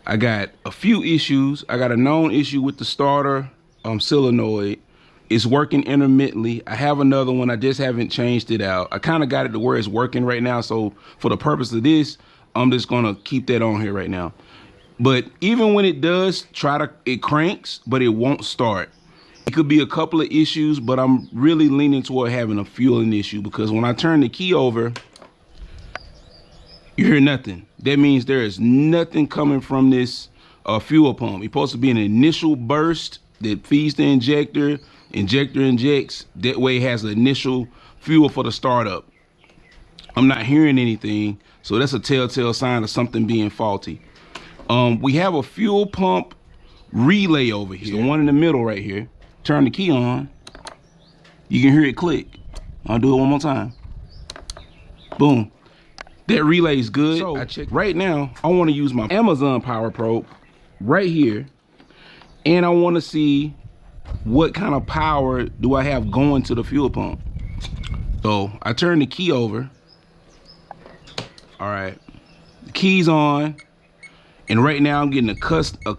I got a few issues. I got a known issue with the starter solenoid. It's working intermittently. I have another one. I just haven't changed it out. I kind of got it to where it's working right now. So for the purpose of this, I'm just gonna keep that on here right now. But even when it does it cranks, but it won't start. It could be a couple of issues, but I'm really leaning toward having a fueling issue, because when I turn the key over, you hear nothing. That means there is nothing coming from this fuel pump. It's supposed to be an initial burst that feeds the injector. Injector injects. That way it has the initial fuel for the startup. I'm not hearing anything, so that's a telltale sign of something being faulty. We have a fuel pump relay over here. The one in the middle right here. Turn the key on. You can hear it click. I'll do it one more time. Boom. That relay is good. So I checked. Right now, I want to use my Amazon power probe right here, and I want to see what kind of power do I have going to the fuel pump. So I turn the key over. All right, the key's on, and right now I'm getting a constant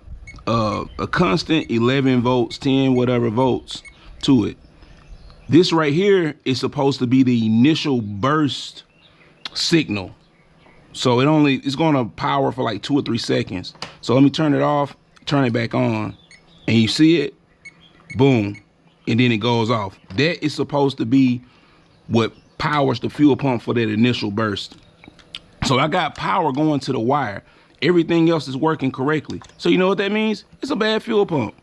11 volts, 10 whatever volts to it. This right here is supposed to be the initial burst signal. So it's gonna power for like 2 or 3 seconds. So let me turn it off, turn it back on, and you see it, boom, and then it goes off. That is supposed to be what powers the fuel pump for that initial burst. So I got power going to the wire. Everything else is working correctly. So you know what that means? It's a bad fuel pump.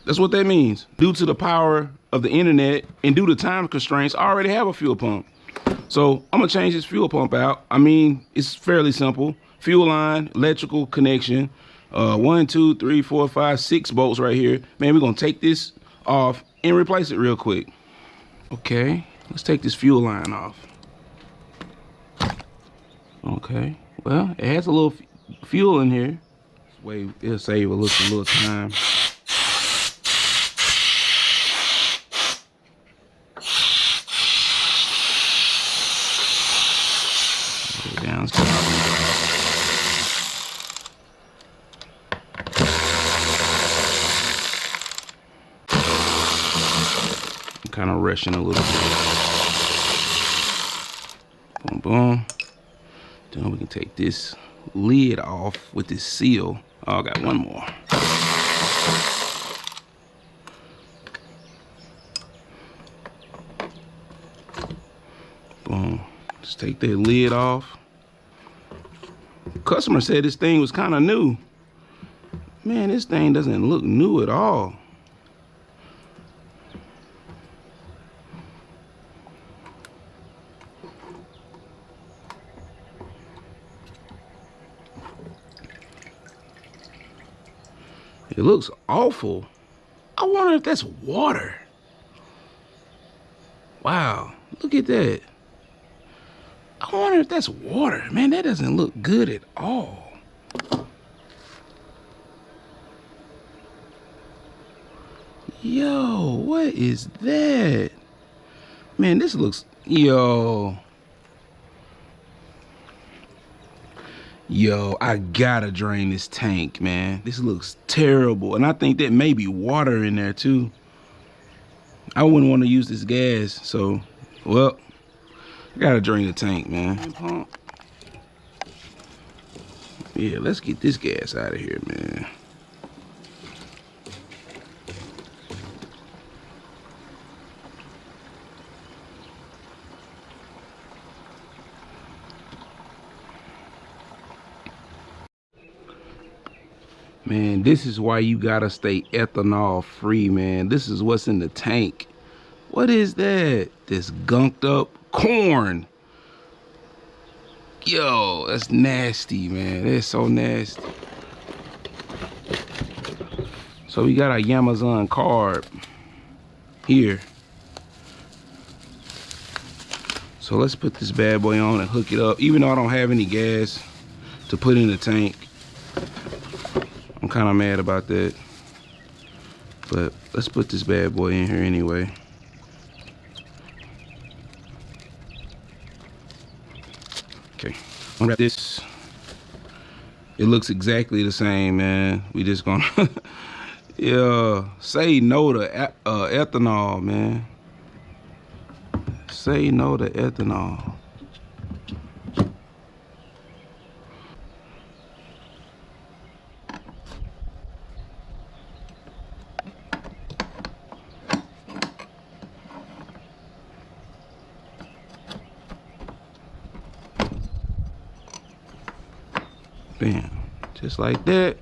That's what that means. Due to the power of the internet and due to time constraints, I already have a fuel pump. So I'm gonna change this fuel pump out. I mean, it's fairly simple. Fuel line, electrical connection, 1, 2, 3, 4, 5, 6 bolts right here. Man, we're gonna take this off and replace it real quick. Okay, let's take this fuel line off. Okay, well, it has a little fuel in here. This way it'll save a little time. I'm kind of rushing a little bit. Boom, boom. Then we can take this lid off with this seal. Oh, I got one more. Boom. Just take that lid off. Customer said this thing was kind of new. Man, this thing doesn't look new at all. It looks awful. I wonder if that's water. Wow, look at that. I wonder if that's water. Man, that doesn't look good at all. Yo, what is that? Man, this looks, yo, I gotta drain this tank, man. This looks terrible. And I think that may be water in there too. I wouldn't want to use this gas, so, well, I gotta drain the tank, man. Pump. Yeah, let's get this gas out of here, man. Man, this is why you gotta stay ethanol free, man. This is what's in the tank. What is that? This gunked up corn. Yo, that's nasty, man. That's so nasty. So we got our Yamaha carb here. So let's put this bad boy on and hook it up. Even though I don't have any gas to put in the tank, I'm kind of mad about that. But let's put this bad boy in here anyway. Okay, I'm gonna wrap this. It looks exactly the same, man. We just gonna, yeah, say no to ethanol, man. Say no to ethanol. Bam, just like that.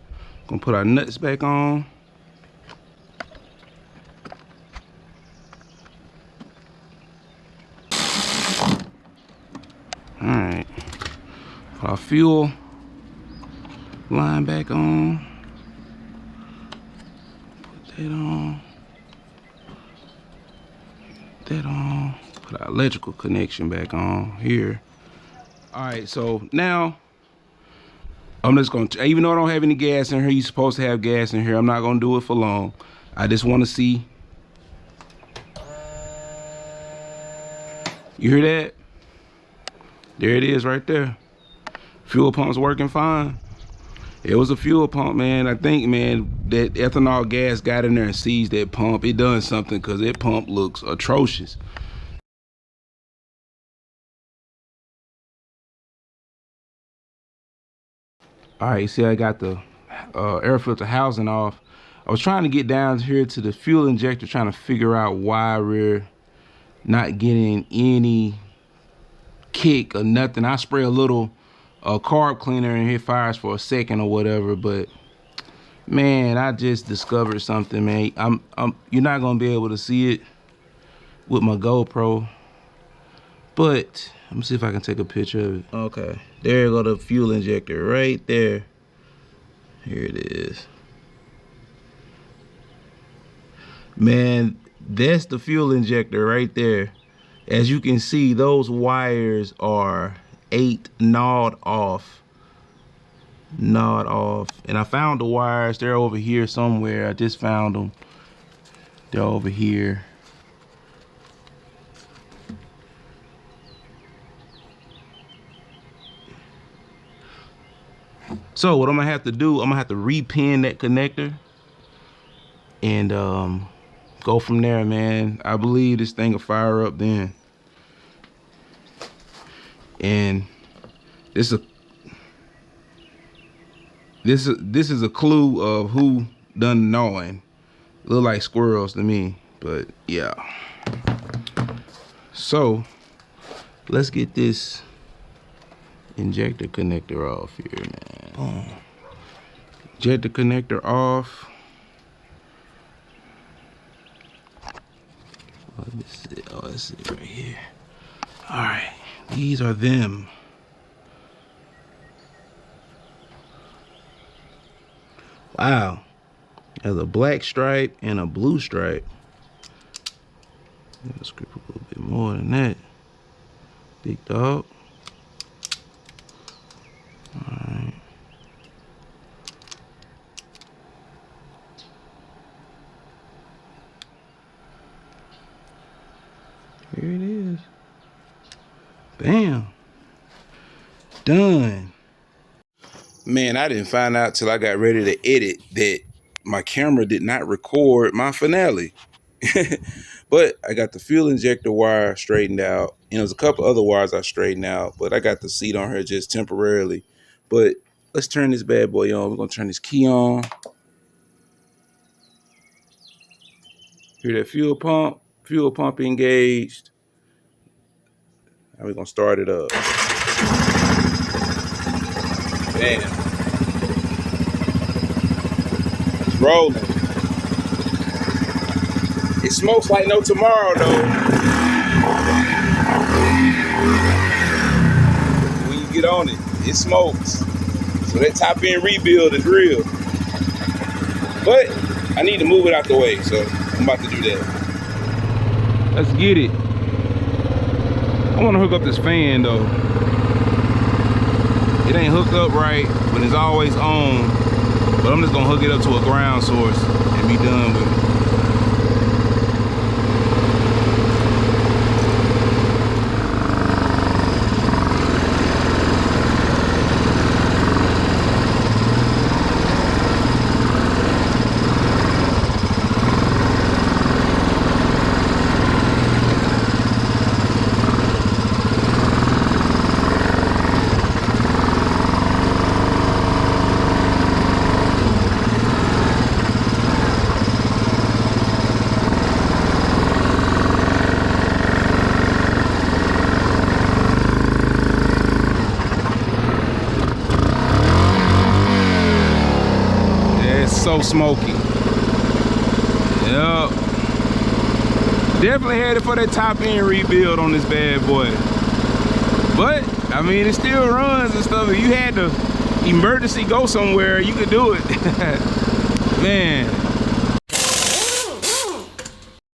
Gonna put our nuts back on. All right, put our fuel line back on. Put that on. That on. Put our electrical connection back on here. All right, so now I'm just gonna, even though I don't have any gas in here, you're supposed to have gas in here. I'm not gonna do it for long. I just want to see. You hear that? There it is right there. Fuel pump's working fine. It was a fuel pump, man. I think, man, that ethanol gas got in there and seized that pump. It done something because that pump looks atrocious. All right, see, I got the air filter housing off. I was trying to get down here to the fuel injector, trying to figure out why we're not getting any kick or nothing. I spray a little carb cleaner and it fires for a second or whatever, but man, I just discovered something, man. You're not gonna be able to see it with my GoPro, but let me see if I can take a picture of it. Okay, there go the fuel injector right there. Here it is. Man, that's the fuel injector right there. As you can see, those wires are 8 gnawed off. And I found the wires. They're over here somewhere. I just found them. They're over here. So what I'm gonna have to do, I'm gonna have to repin that connector and go from there, man. I believe this thing will fire up then. And this is a clue of who done gnawing. Look like squirrels to me, but yeah. So let's get this injector connector off here, man. Boom. Injector connector off. Let me see. Oh, let's see right here. All right, these are them. Wow, there's a black stripe and a blue stripe. Let's grip a little bit more than that. Big dog. All right. Here it is. Bam. Done. Man, I didn't find out till I got ready to edit that my camera did not record my finale. But I got the fuel injector wire straightened out. And there's a couple other wires I straightened out, but I got the seat on her just temporarily. But let's turn this bad boy on. We're gonna turn this key on. Hear that fuel pump? Fuel pump engaged. Now we're gonna start it up. Bam. It's rolling. It smokes like no tomorrow though. When you get on it, it smokes. So that top end rebuild is real. But I need to move it out the way, so I'm about to do that. Let's get it. I want to hook up this fan though. It ain't hooked up right, but it's always on. But I'm just gonna hook it up to a ground source and be done with it. so smoky. Yep. Definitely headed for that top end rebuild on this bad boy. But I mean, it still runs and stuff. If you had to emergency go somewhere, you could do it. Man,